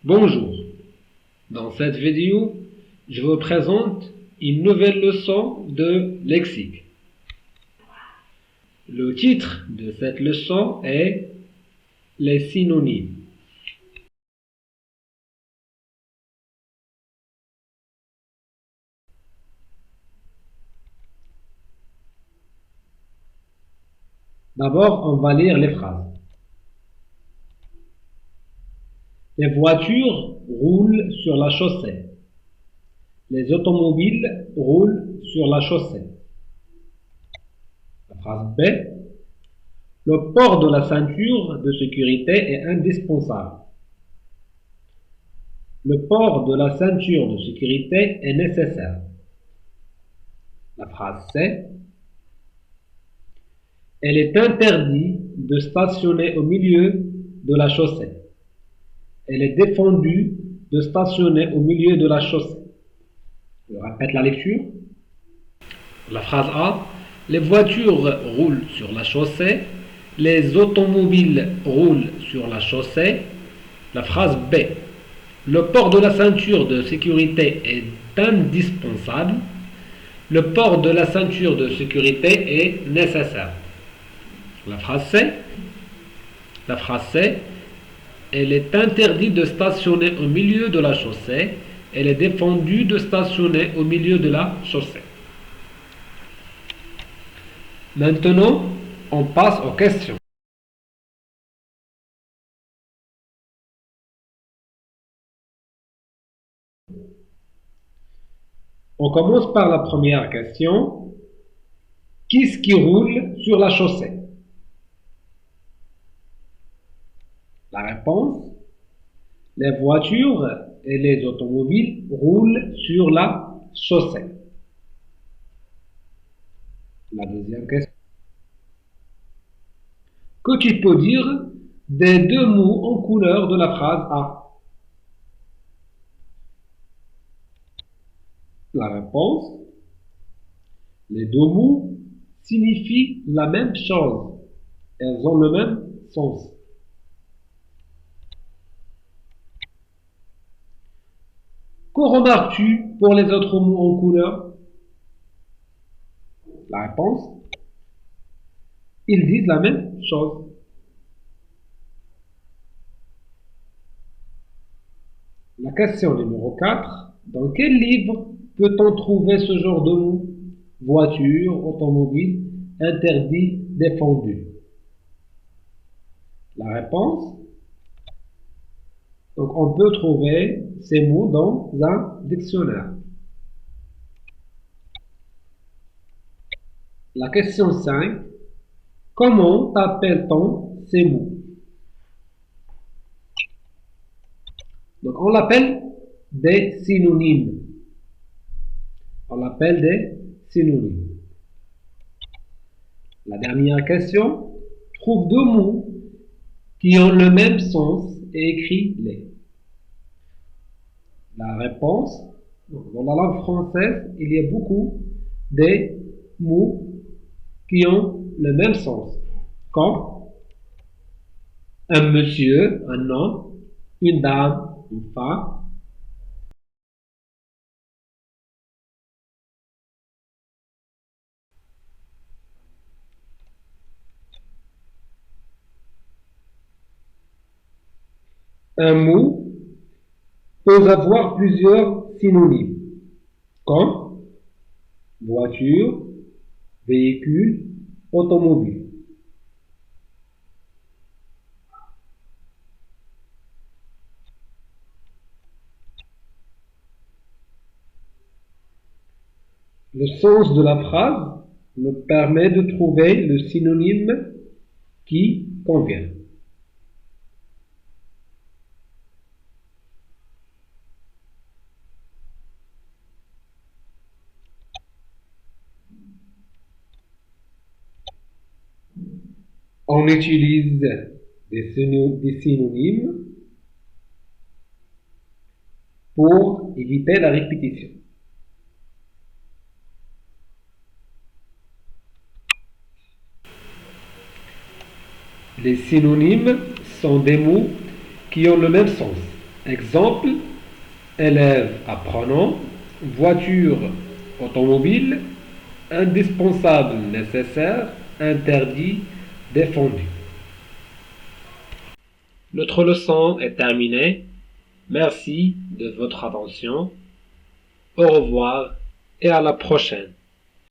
Bonjour, dans cette vidéo, je vous présente une nouvelle leçon de lexique. Le titre de cette leçon est les synonymes. D'abord, on va lire les phrases. Les voitures roulent sur la chaussée. Les automobiles roulent sur la chaussée. La phrase B. Le port de la ceinture de sécurité est indispensable. Le port de la ceinture de sécurité est nécessaire. La phrase C. Elle est interdit de stationner au milieu de la chaussée. Elle est défendue de stationner au milieu de la chaussée. Je répète la lecture. La phrase A. Les voitures roulent sur la chaussée. Les automobiles roulent sur la chaussée. La phrase B. Le port de la ceinture de sécurité est indispensable. Le port de la ceinture de sécurité est nécessaire. La phrase C. La phrase C. Elle est interdite de stationner au milieu de la chaussée. Elle est défendue de stationner au milieu de la chaussée. Maintenant, on passe aux questions. On commence par la première question. Qu'est-ce qui roule sur la chaussée? La réponse. Les voitures et les automobiles roulent sur la chaussée. La deuxième question. Que tu peux dire des deux mots en couleur de la phrase A? La réponse. Les deux mots signifient la même chose. Elles ont le même sens. Que remarques-tu pour les autres mots en couleur? La réponse. Ils disent la même chose. La question numéro 4. Dans quel livre peut-on trouver ce genre de mots? Voiture, automobile, interdit, défendu. La réponse. Donc on peut trouver ces mots dans un dictionnaire. La question 5. Comment appelle-t-on ces mots? Donc on l'appelle des synonymes. On l'appelle des synonymes. La dernière question. Trouve deux mots qui ont le même sens et écris-les. La réponse. Dans la langue française, il y a beaucoup de mots qui ont le même sens. Comme un monsieur, un homme, une dame, une femme. Un mot peut avoir plusieurs synonymes, comme voiture, véhicule, automobile. Le sens de la phrase nous permet de trouver le synonyme qui convient. On utilise des synonymes pour éviter la répétition. Les synonymes sont des mots qui ont le même sens Exemple, élève apprenant, voiture automobile, indispensable nécessaire, interdit défendu. Notre leçon est terminée. Merci de votre attention. Au revoir et à la prochaine.